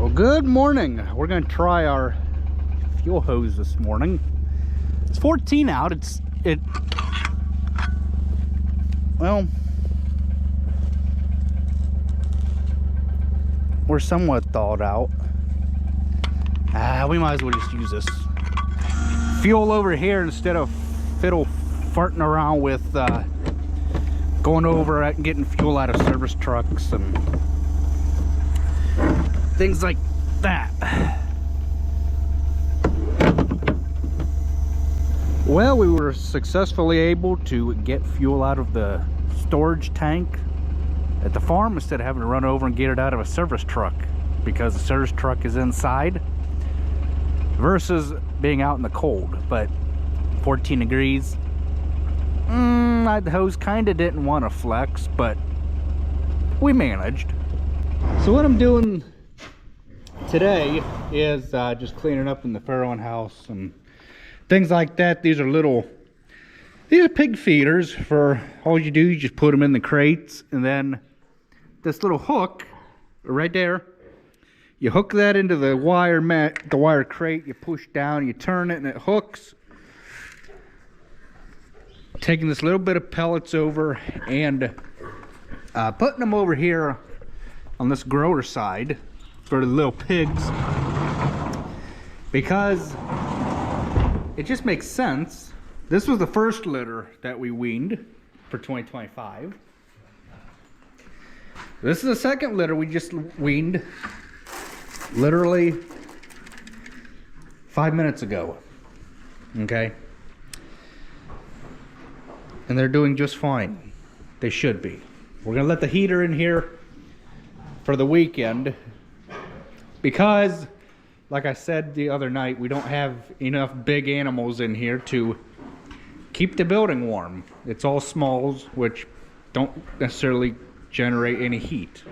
Well, good morning. We're going to try our fuel hose this morning. It's 14 out. Well, we're somewhat thawed out. We might as well just use this fuel over here instead of fiddle farting around with going over and getting fuel out of service trucks and things like that. Well, we were successfully able to get fuel out of the storage tank at the farm instead of having to run over and get it out of a service truck, because the service truck is inside versus being out in the cold. But 14 degrees, the hose kind of didn't want to flex, but we managed. So what I'm doing today is just cleaning up in the farrowing house and things like that. These are pig feeders. For all you do, you just put them in the crates, and then this little hook right there, you hook that into the wire crate, you push down, you turn it, and it hooks. Taking this little bit of pellets over and putting them over here on this grower side for the little pigs, because it just makes sense. This was the first litter that we weaned for 2025. This is the second litter we just weaned literally 5 minutes ago. Okay? And they're doing just fine. They should be. We're gonna let the heater in here for the weekend because, like I said the other night, we don't have enough big animals in here to keep the building warm. It's all smalls, which don't necessarily generate any heat.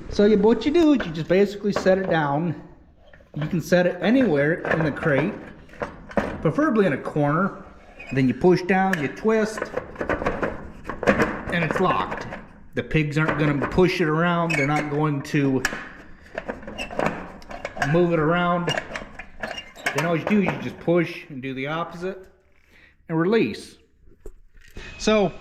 So what you do is you just basically set it down. You can set it anywhere in the crate, preferably in a corner. Then you push down, you twist, and it's locked. The pigs aren't going to push it around. They're not going to move it around. Then all you do is you just push and do the opposite and release. So,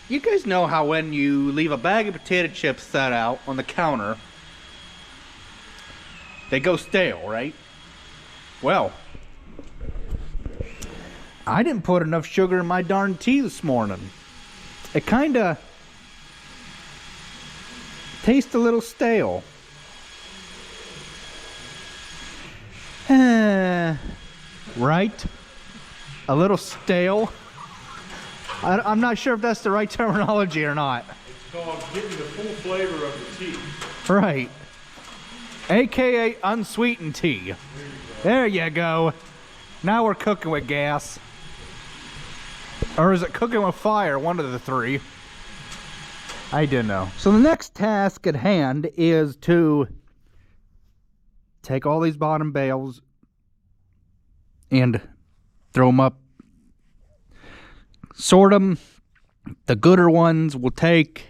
you guys know how when you leave a bag of potato chips set out on the counter, they go stale, right? Well, I didn't put enough sugar in my darn tea this morning. It kind of tastes a little stale. Right? A little stale. I'm not sure if that's the right terminology or not. It's called getting the full flavor of the tea. Right. AKA unsweetened tea. There you go. Now we're cooking with gas. Or is it cooking with fire? One of the three. I didn't know. So the next task at hand is to take all these bottom bales and throw them up. Sort them. The gooder ones we'll take,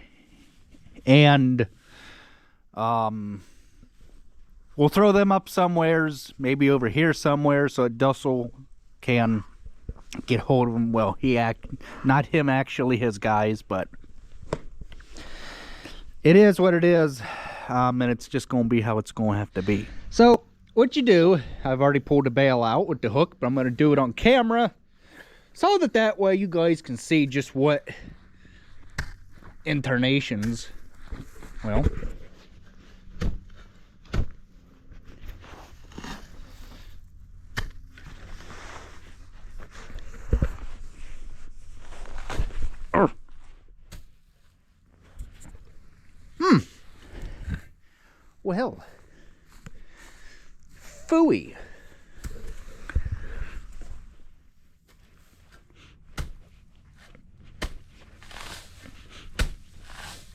and we'll throw them up somewheres, maybe over here somewhere, so that Dussel can get hold of them. Well, not him actually, his guys, but it is what it is, and it's just going to be how it's going to have to be. So what you do, I've already pulled the bale out with the hook, but I'm going to do it on camera so that way you guys can see just what intonations. Well, well, phooey.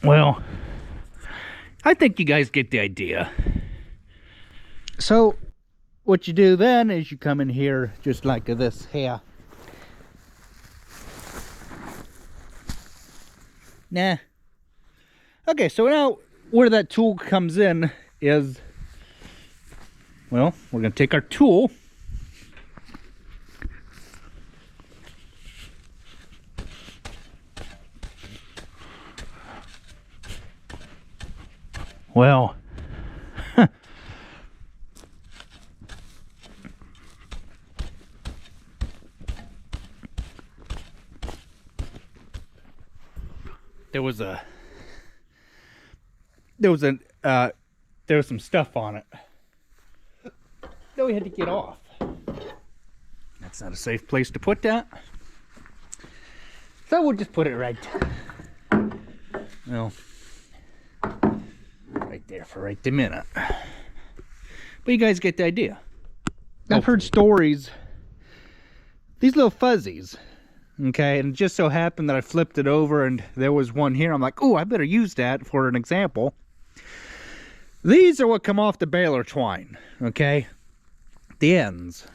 Well, I think you guys get the idea. So what you do then is you come in here just like this here. Nah. Okay, so now where that tool comes in is, well, we're going to take our tool. Well, there was some stuff on it that we had to get off. That's not a safe place to put that, so we'll just put it right, well, right there for right the minute. But you guys get the idea. I've heard stories, these little fuzzies, okay, and it just so happened that I flipped it over and there was one here. I'm like, oh, I better use that for an example. These are what come off the baler twine, okay? The ends,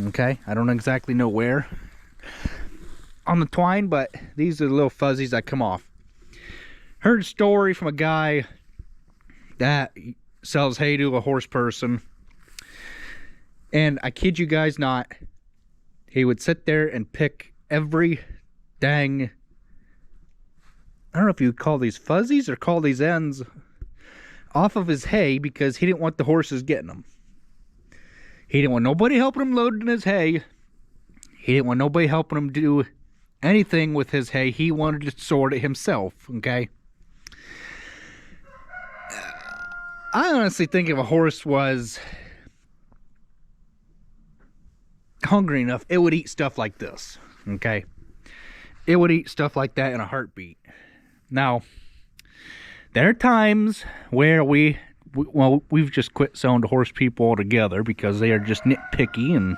okay? I don't exactly know where on the twine, but these are the little fuzzies that come off. Heard a story from a guy that sells hay to a horse person, and I kid you guys not, he would sit there and pick every dang, I don't know if you would call these fuzzies or call these ends, off of his hay because he didn't want the horses getting them. He didn't want nobody helping him loading his hay. He didn't want nobody helping him do anything with his hay. He wanted to sort it himself, okay? I honestly think if a horse was hungry enough, it would eat stuff like this, okay? It would eat stuff like that in a heartbeat. Now, there are times where we've just quit selling to horse people altogether because they are just nitpicky, and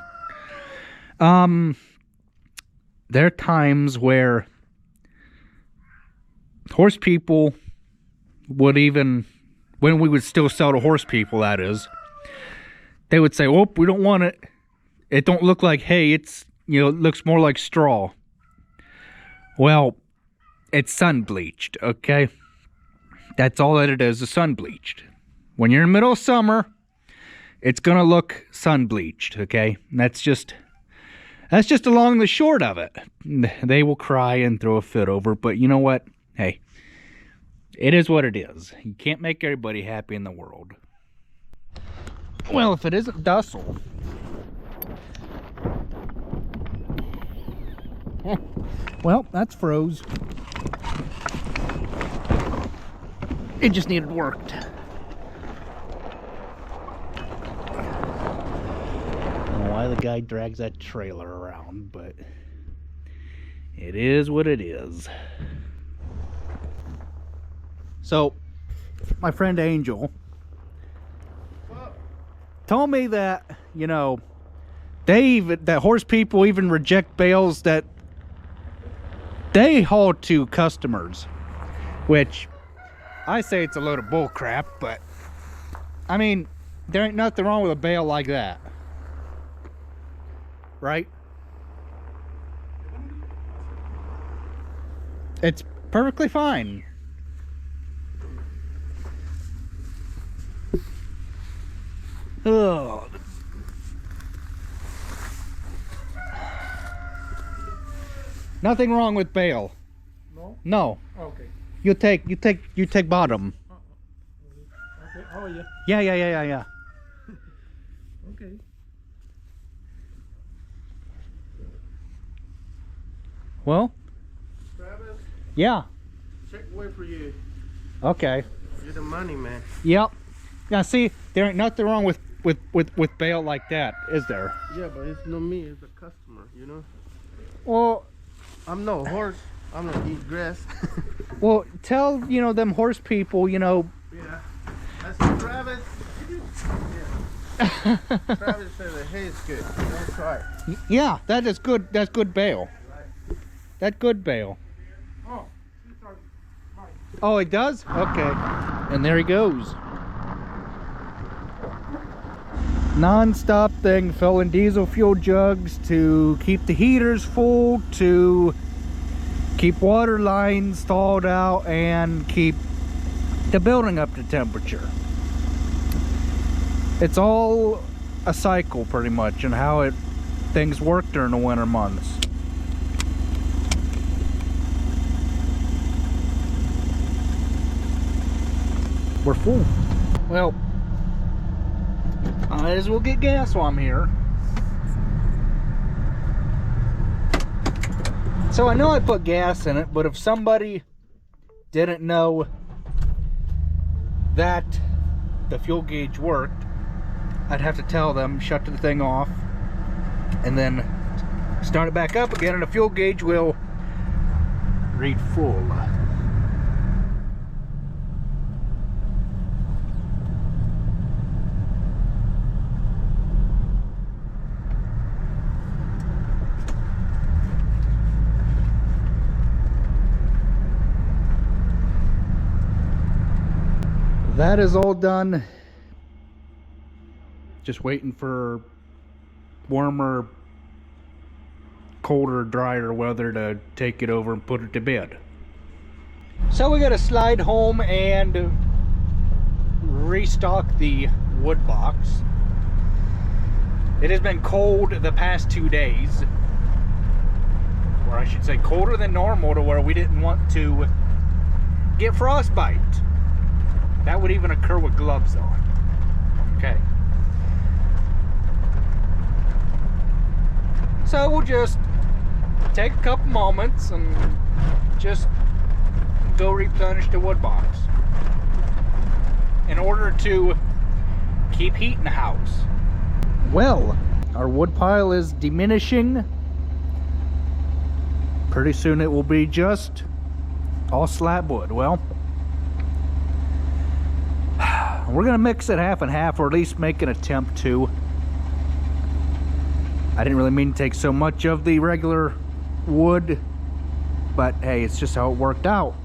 there are times where horse people would even, when we would still sell to horse people, that is, they would say, "Oh, we don't want it. It don't look like hay. It's, you know, it looks more like straw." Well, it's sun bleached, okay? That's all that it is sun bleached. When you're in the middle of summer, it's gonna look sun bleached, okay? And that's just along the short of it. They will cry and throw a fit over, but you know what? Hey, it is what it is. You can't make everybody happy in the world. Well, if it isn't Dussel. Well, that's froze. It just needed worked. I don't know why the guy drags that trailer around, but it is what it is. So, my friend Angel told me that, you know, that horse people even reject bales that they haul to customers, which I say it's a load of bull crap, but I mean, there ain't nothing wrong with a bale like that, right? It's perfectly fine. Oh. Nothing wrong with bale. No? No. Okay. You take bottom. Okay. Oh, yeah. Yeah. Okay. Well? Travis, Yeah. check wait for you. Okay. You're the money man. Yep. Now see, there ain't nothing wrong with bale like that, is there? Yeah, but it's not me, it's the customer, you know? Well, I'm no horse. I'm not eat grass. well, tell, you know, them horse people, you know. Yeah. That's Travis. Yeah. Travis said the hay is good. Don't try it. Yeah, that is good. That's good bale. Right. That's good bale. Oh, these are mine. Oh, it does? Okay. And there he goes. Non-stop thing, filling diesel fuel jugs to keep the heaters full, to keep water lines thawed out, and keep the building up to temperature. It's all a cycle pretty much, and how things work during the winter months. We're full. Well, I might as well get gas while I'm here. So I know I put gas in it, but if somebody didn't know that the fuel gauge worked, I'd have to tell them, shut the thing off, and then start it back up again, and the fuel gauge will read full. That is all done. Just waiting for warmer, colder, drier weather to take it over and put it to bed. So we gotta slide home and restock the wood box. It has been cold the past 2 days, or I should say colder than normal, to where we didn't want to get frostbite. That would even occur with gloves on. Okay. So we'll just take a couple moments and just go replenish the wood box in order to keep heat in the house. Well, our wood pile is diminishing. Pretty soon it will be just all slab wood. Well, we're gonna mix it half and half, or at least make an attempt to. I didn't really mean to take so much of the regular wood, but hey, it's just how it worked out.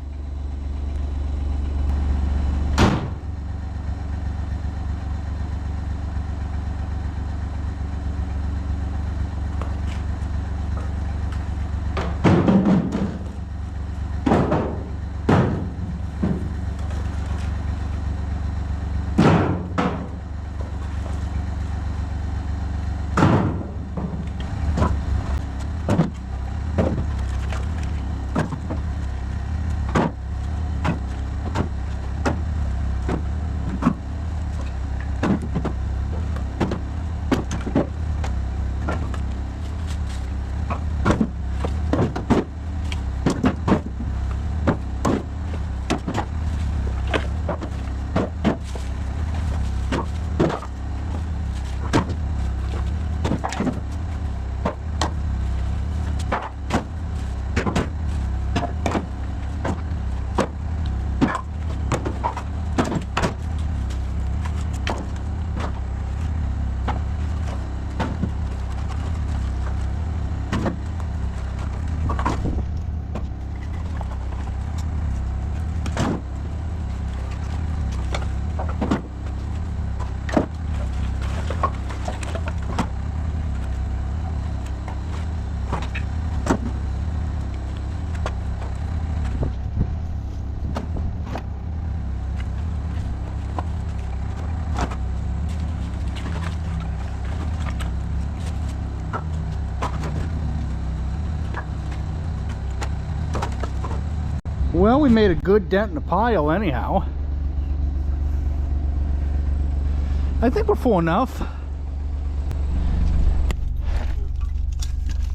Well, we made a good dent in the pile anyhow. I think we're full enough.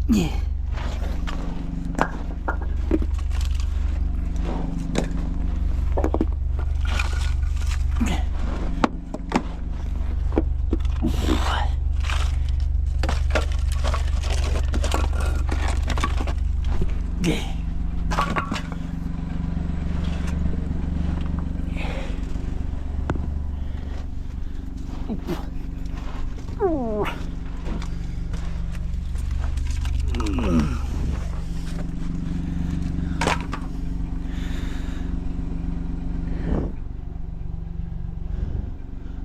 Yeah.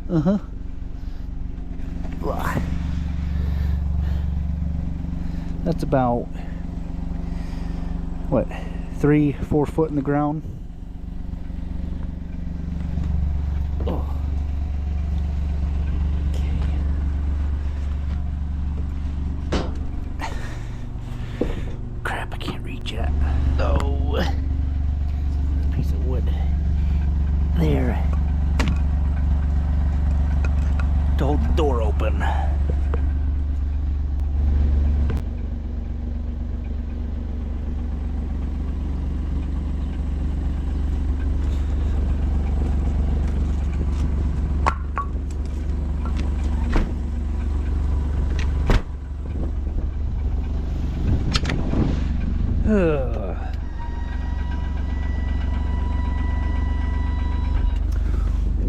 Uh-huh. That's about, what, 3-4 foot in the ground.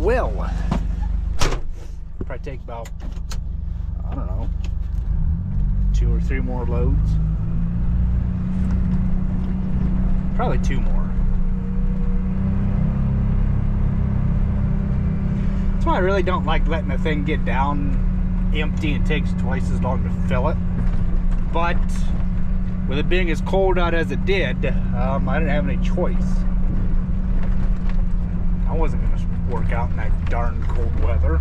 will. Probably take about, I don't know, 2 or 3 more loads. Probably 2 more. That's why I really don't like letting the thing get down empty and takes twice as long to fill it. But with it being as cold out as it did, I didn't have any choice. I wasn't going to work out in that darn cold weather.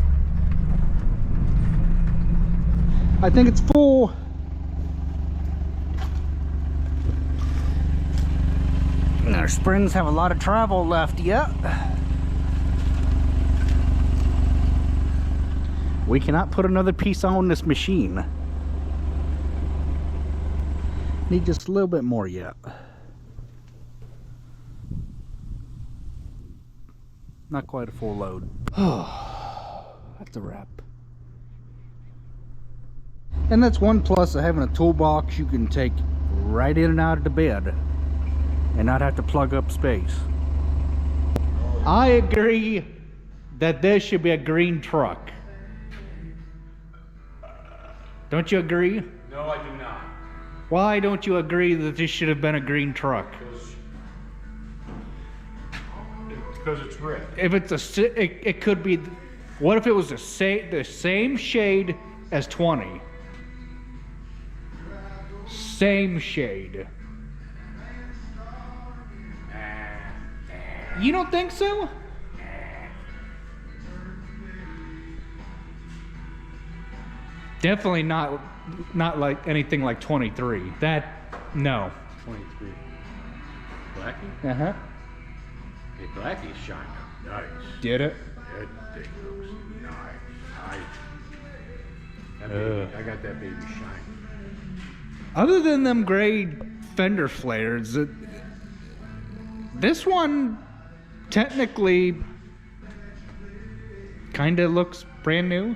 I think it's full. And our springs have a lot of travel left yet. We cannot put another piece on this machine. Need just a little bit more yet. Not quite a full load. That's a wrap. And that's one plus of having a toolbox you can take right in and out of the bed and not have to plug up space. I agree that this should be a green truck. Don't you agree? No, I do not. Why don't you agree that this should have been a green truck? Because it's red. If it's it could be. What if it was the same shade as 20? Same shade. You don't think so? Definitely not like anything like 23. That, no. 23. Blackie? Uh-huh. Hey, Blackie's shining. Nice. Did it? That thing looks nice. That baby, I got that baby shining. Other than them gray fender flares, this one technically kind of looks brand new.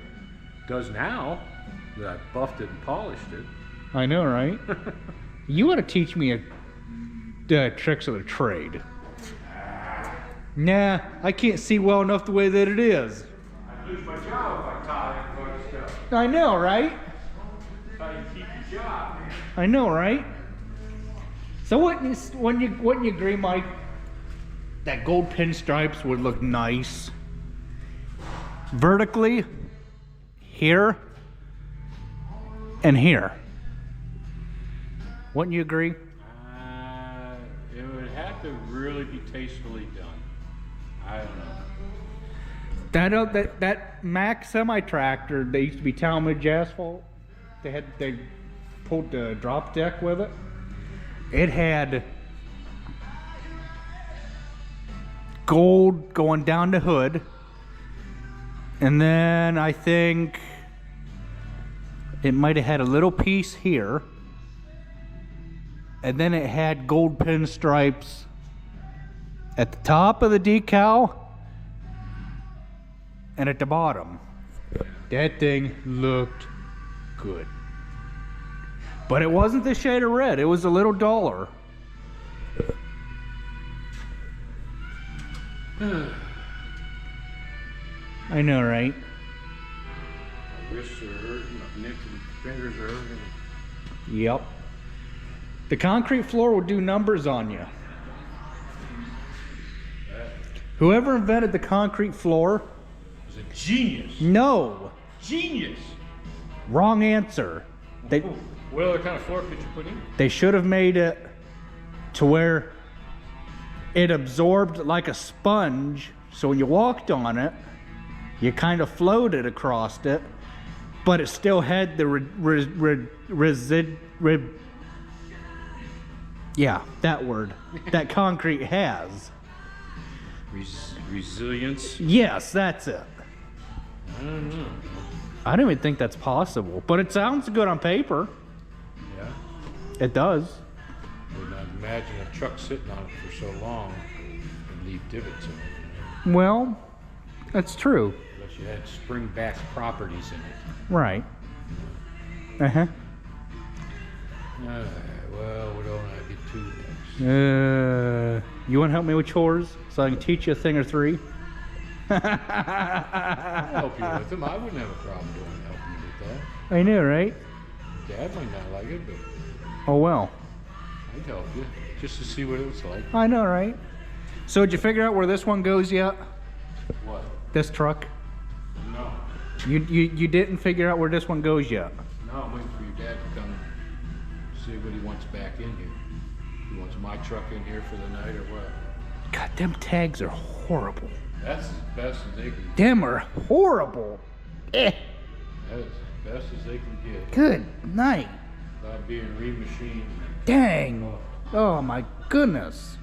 Does now that I buffed it and polished it. I know, right? You want to teach me tricks of the trade. Nah, I can't see well enough the way that it is. I'd lose my job if I taught anybody stuff. I know, right? That's how you keep your job, man. I know, right? So wouldn't you agree, Mike, that gold pinstripes would look nice vertically here and here? Wouldn't you agree? It would have to really be tastefully done. I don't know. That Mack semi-tractor, they used to be Talmadge asphalt. They pulled the drop deck with it. It had gold going down the hood, and then I think it might have had a little piece here, and then it had gold pinstripes at the top of the decal and at the bottom. That thing looked good. But it wasn't the shade of red, it was a little duller. I know, right? My wrists are hurting, my necks and fingers are hurting. Yep. The concrete floor will do numbers on you. Whoever invented the concrete floor was a genius. No. Genius. Wrong answer. What other kind of floor could you put in? They should have made it to where it absorbed like a sponge, so when you walked on it, you kind of floated across it, but it still had the yeah, that word, that concrete has. Resilience? Yes, that's it. I don't know. I don't even think that's possible, but it sounds good on paper. Yeah. It does. I would not imagine a truck sitting on it for so long and leave divots in it. Well, that's true. Unless you had spring-back properties in it. Right. Uh-huh. Well, we don't want to get too next. You want to help me with chores so I can teach you a thing or three? I'll help you with them. I wouldn't have a problem helping you with that. I know, right? Dad might not like it, but Oh well. I'd help you just to see what it was like. I know, right? So did you figure out where this one goes yet? What? This truck? No. You didn't figure out where this one goes yet? No, I'm waiting for your dad to come see what he wants back in here. He wants my truck in here for the night or what? God, them tags are horrible. That's as best as they can. Them are horrible. Eh. That's as best as they can get. Good night. Without being remachined. Dang. Oh my goodness.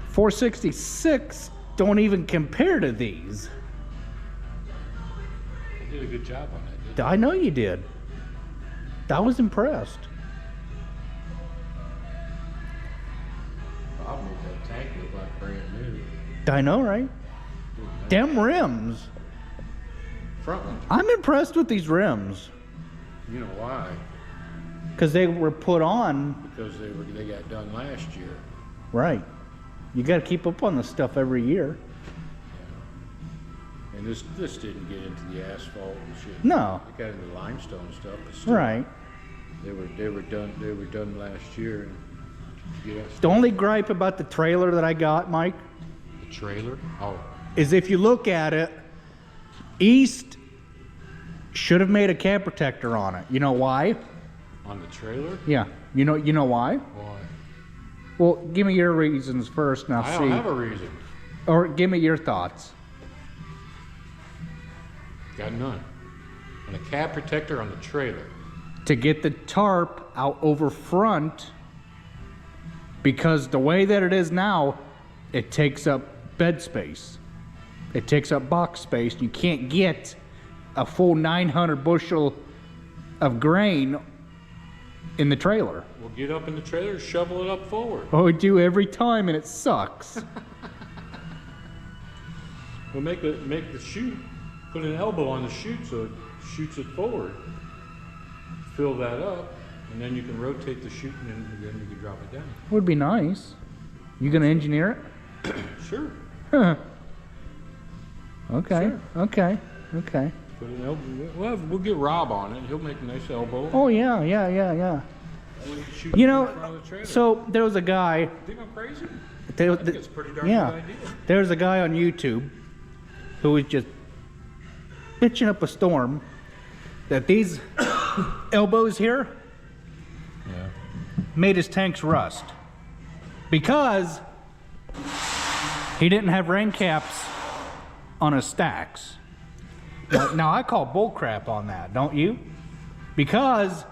466 don't even compare to these. They did a good job on that, didn't I know you did. I was impressed. they? I'll make that tank look like brand new. I know, right? Them rims. Front one. I'm impressed with these rims You know why? because they were put on Because they got done last year. right. You got to keep up on this stuff every year. And this didn't get into the asphalt and shit. No. It got into limestone and stuff, but still, Right. They were done last year. And to get us The only gripe about the trailer that I got, Mike, the trailer. Oh, is if you look at it, East should have made a cab protector on it. You know why? on the trailer. Yeah. You know why? Why? Well, give me your reasons first, and I'll I see. don't have a reason. Or give me your thoughts. Got none. And a cab protector on the trailer. To get the tarp out over front, because the way that it is now, it takes up bed space. It takes up box space. You can't get a full 900 bushel of grain in the trailer. We'll get up in the trailer, shovel it up forward. Oh, we do every time, and it sucks. We'll make the chute, put an elbow on the chute so it shoots it forward. Fill that up, and then you can rotate the chute, and then you can drop it down. Would be nice. You gonna engineer it? Sure. Huh. Okay. Sure. Okay. Okay. Put an elbow. We'll get Rob on it. He'll make a nice elbow. Oh yeah. We can shoot You it know, in front of the trailer. so there was a guy. You think I'm crazy? I think it's a pretty darn Yeah, good idea. there was a guy on YouTube who was just pitching up a storm that these elbows here Yeah. made his tanks rust because he didn't have rain caps on his stacks. Now I call bull crap on that, don't you? Because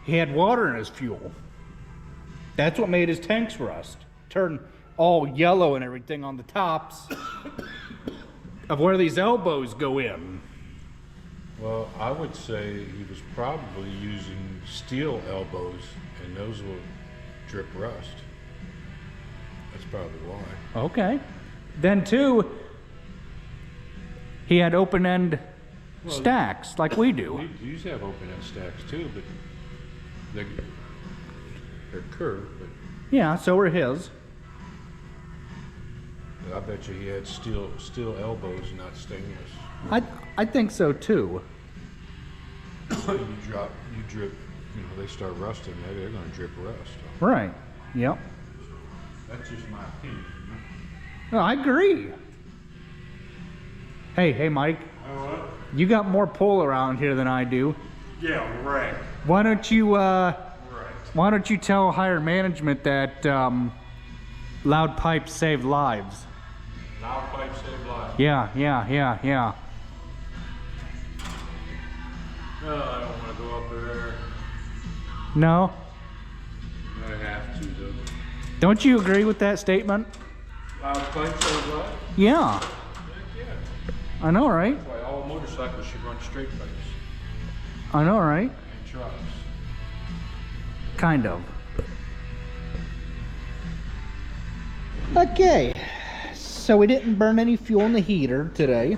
he had water in his fuel. That's what made his tanks rust. Turn all yellow and everything on the tops of where these elbows go in. Well, I would say he was probably using steel elbows, and those will drip rust. That's probably why. Okay. Then too, he had open-end Well, stacks like we do. These have open-end stacks too, but they're curved. But Yeah, so were his. I bet you he had steel elbows, not stainless. I think so too. you drip, they start rusting. They're going to drip rust. Right. Yep. That's just my opinion. No, I agree. Hey, Mike. What? You got more pull around here than I do. Yeah, right. Why don't you Right. Why don't you tell higher management that loud pipes save lives? Loud pipes save lives. Yeah. No, I don't want to go up there. No? I have to though. Don't you agree with that statement? Loud pipes save lives? Yeah. Heck yeah. I know, right? That's why all motorcycles should run straight pipes I know, right? and trucks. Kind of. Okay. So we didn't burn any fuel in the heater today.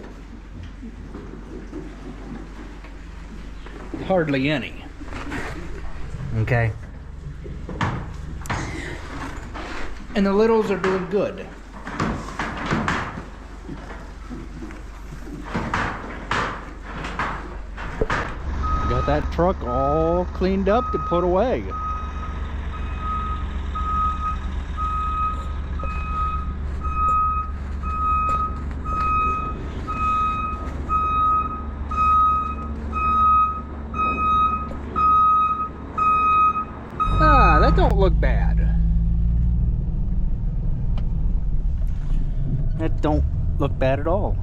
Hardly any. And the littles are doing good. Got that truck all cleaned up to put away. Ah, that don't look bad. That don't look bad at all.